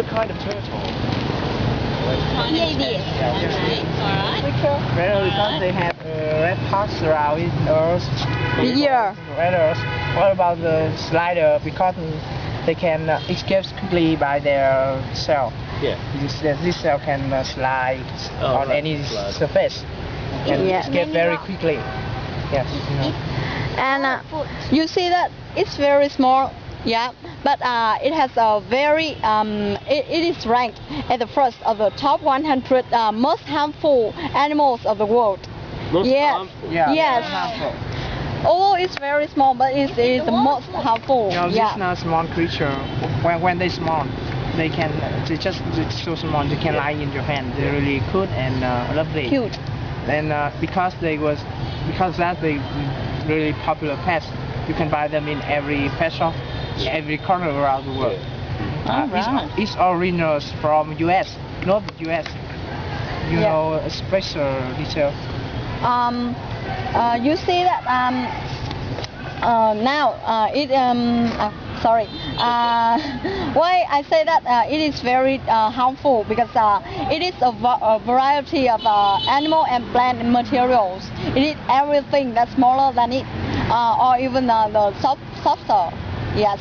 a kind of turtle. Okay, alright. Well, because they have red spots around it, Yeah. What about the slider? Because they can escape quickly by their cell. Yeah. This cell can slide on right, any slide. surface and Yeah. escape very quickly. Yes. And you see that it's very small, yeah, but it has a very, it is ranked at the first of the top 100 most harmful animals of the world. Most Yes. harmful. Yeah. Yes. Harmful. Although it's very small, but it is the most harmful. You know, Yeah. these not small creature. When they small, they're just so small. They can lie in your hand. They're really cute and lovely. Cute. And because they really popular pets, you can buy them in every pet shop, every corner around the world. Alright. It's originals from US, not US. You Yeah. know, a special detail. You see that now sorry. Why I say that it is very harmful because it is a variety of animal and plant materials. It is everything that's smaller than it, or even the softer. Yes.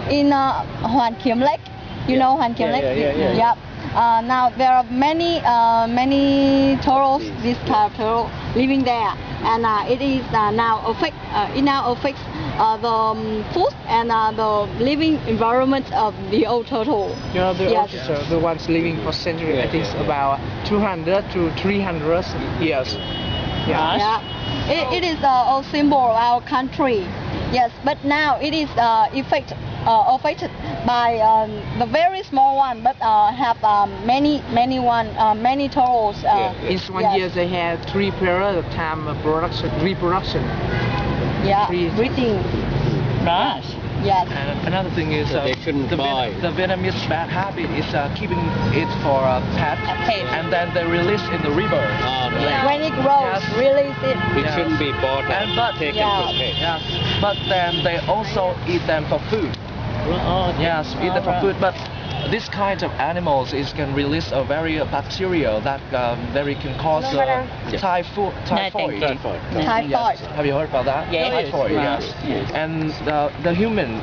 In Hoàn Kiếm Lake, you know Hoàn Kiếm Lake? Yeah. Yep. Now there are many turtles, this kind of turtle living there, and it is now affect the food and the living environment of the old turtle. You know, the Yes. officer, the ones living for centuries, I think about 200 to 300 years. Yeah. It is a symbol of our country. Yes, but now it is affected by the very small one, but have many turtles. In one year they have 3 periods of time of reproduction. Yeah, Three. breeding. Right. Yes. And another thing is So they shouldn't buy. the Vietnamese bad habit is keeping it for a pet, and then they release in the river. When it grows, Yes. release it. It shouldn't be bought And and but- taken Yeah. to pet. Yes, but then they also eat them for food. Yes, eat them for Alright. food. But this kind of animals can release a very bacteria that very can cause typhoid. Typhoid. Typhoid. Yes. Have you heard about that? Yes. Typhoid. Yes. Yes. And the human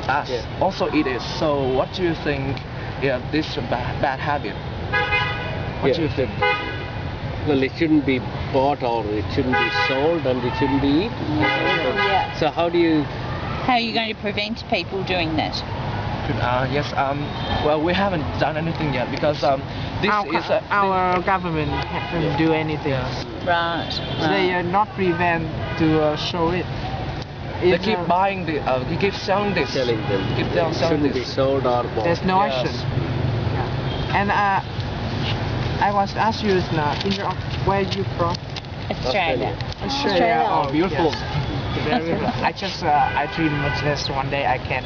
also eat it. So what do you think? Yeah, this bad habit. What do you think? Well, it shouldn't be bought, or it shouldn't be sold, and it shouldn't be eaten. Yeah. So how do you? How are you going to prevent people doing that? Yes. Well, we haven't done anything yet because this is our government haven't do anything. Right. They are not prevent to show it. They It's, keep buying the. They keep selling this. Selling them. Keep selling Shouldn't be this. sold or bought. There's no Yes. action. Yeah. And I want to ask you now, where are you from? Australia. Australia. Oh, Beautiful. yes. Very beautiful. I dream that one day I can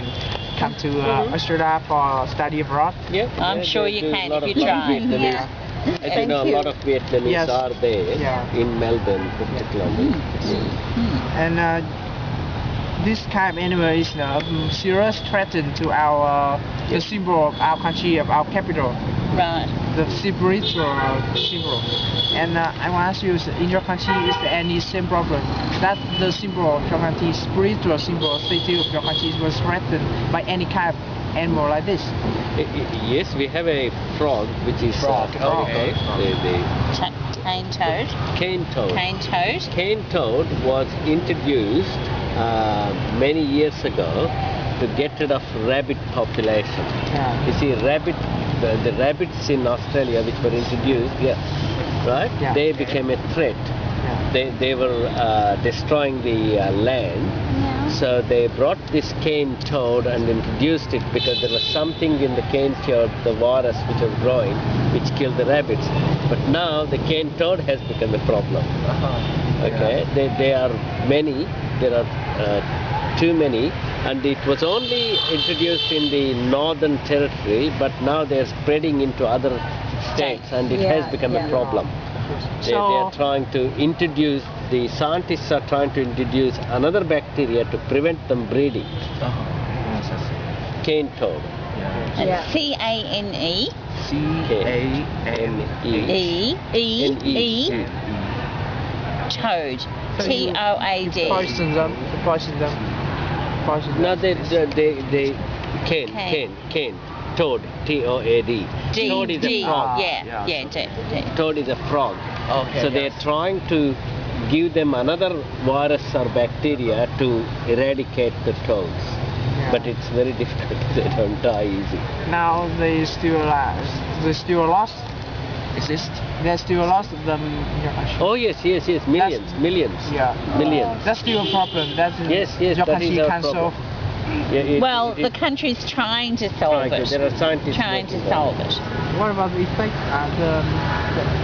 come to Australia for study abroad. Yeah. I'm sure you there's can a lot if of you try. Vietnamese. Yeah. I think now a lot of Vietnamese Yes. are there Yeah. in Melbourne, particularly. And this kind of animal is serious threat to our the symbol of our country, of our capital, Right. the spiritual symbol. And I want to ask you, in your country, is there any same problem that the symbol of your country, spiritual symbol, city of your country was threatened by any kind of animal like this? Yes, we have a frog, which is Frog, okay. the Cane toad. cane toad. Cane toad. Cane toad was introduced many years ago to get rid of rabbit population. Yeah. You see, the rabbits in Australia which were introduced, right? Yeah. They became a threat. Yeah. They were destroying the land. So they brought this cane toad and introduced it because there was something in the cane toad, the virus which was growing, which killed the rabbits. But now the cane toad has become a problem. Okay, there are many. There are too many, and it was only introduced in the Northern Territory, but now they are spreading into other states, and it has become a problem. They are trying to introduce, the scientists are trying to introduce another bacteria to prevent them breeding. Cane toad. And Yeah. C-A-N-E. C-A-N-E. E. Toad. So T-O-A-D. Poison them. Poison them. Poison No, them. they cane. Toad, T-O-A-D. D. Toad is D. a frog. Yeah, Yeah. D. Toad is a frog. Okay. So they're trying to give them another virus or bacteria to eradicate the toads. Yeah. But it's very difficult. They don't die easy. Now they still lost. Exist? They still lost them. Yeah. Oh yes, millions. Yeah. Millions. That's still a problem. That's Yes, that Japan is our can problem. solve. Yeah, Well, the country's trying to solve it. There are scientists Trying to working solve on it. What about the effect?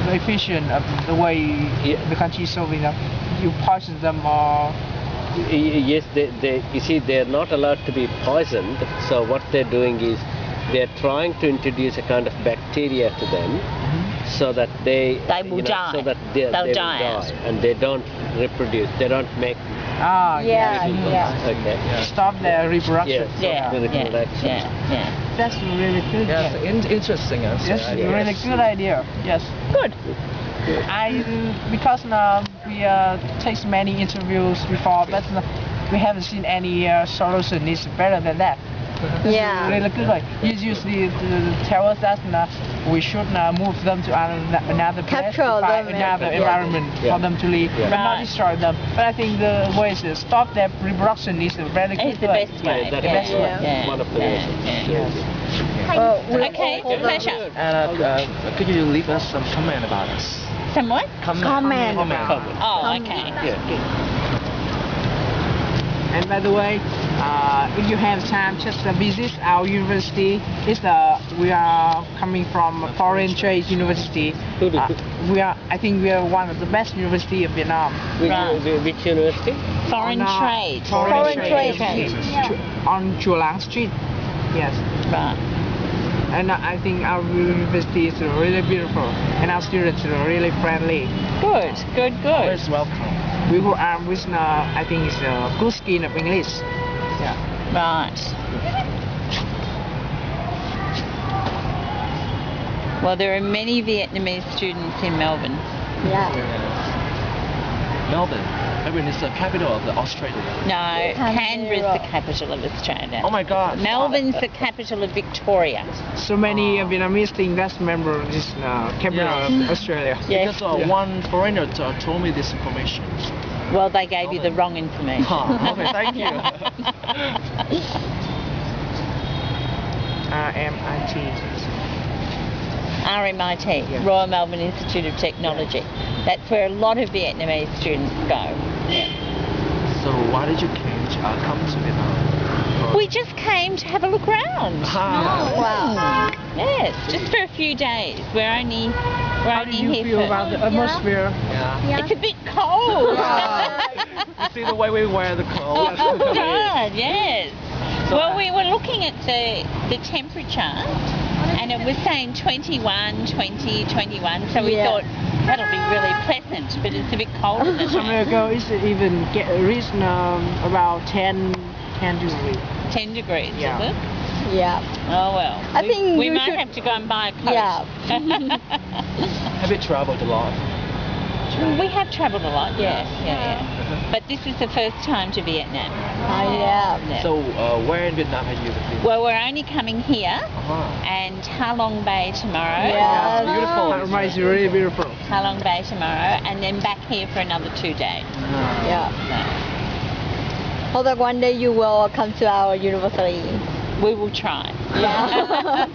The efficient of the way the country is solving them. You poison them or Yes, you see, they're not allowed to be poisoned. So what they're doing is they're trying to introduce a kind of bacteria to them, so that they will die. So that they They'll will die out. die, and they don't reproduce. They don't make. Yeah. Okay. Stop their reproduction. Yes. Yeah, The yeah, reproduction. yeah. That's really good. Yeah, it's interesting answer. That's a Yeah. really good idea. Yes. Good. Because now we take many interviews before, but we haven't seen any solution is better than that. That's Yeah. really good. Like, you usually tell us that we should move them to another place, Capture to find them, another yeah. environment Yeah. for them to live, Yeah. but not Right. destroy them. But I think the way to stop their reproduction is a very good It's the way. best way. That's the best way. Yeah. one of the Yeah. ways. Yeah. Well, Okay, hold on. pleasure. And could you leave us some comment about us? Someone? Comment. Oh, okay. And by the way, if you have time, just visit our university. We are coming from a foreign trade university. I think we are one of the best university of Vietnam. Which university? Foreign On, trade. Foreign trade. On Chua Lang Street. Yes. Right. And I think our university is really beautiful, and our students are really friendly. Good. Always welcome. We who are with, I think, is a good skin of English. Yeah. Right. Well, there are many Vietnamese students in Melbourne. Yeah. Melbourne. Melbourne is the capital of Australia. No, Canberra's Canberra. the capital of Australia. Oh my God. Melbourne's the capital of Victoria. So many Vietnamese think that's member of this capital of Australia. Yes. Because one foreigner told me this information. Well, they gave you the wrong information. Okay, thank you. RMIT. RMIT, Yeah. Royal Melbourne Institute of Technology. That's where a lot of Vietnamese students go. So why did you come to Vietnam? We just came to have a look around. Wow. Yes, just for a few days. We're only How do you here feel for. about the atmosphere? Yeah. It's a bit cold. You see the way we wear the clothes. Oh God, yes. Well, we were looking at the temperature, and it was saying 21, 20, 21. So we Yeah. thought that'll be really pleasant, but it's a bit colder than Some that. ago it's even reached about 10 degrees. 10 degrees, Yeah. is it? Yeah. Oh well. I think we you might should- have to go and buy a coat. Yeah. Have you traveled a lot? We have travelled a lot, yeah. But this is the first time to Vietnam. Yeah. Yeah. So where in Vietnam have you been? Well, we're only coming here Uh-huh. and Ha Long Bay tomorrow. Yeah. Beautiful. It's really beautiful. Ha Long Bay tomorrow, and then back here for another 2 days. Yeah. So Hope that one day you will come to our university. we will try. Yeah.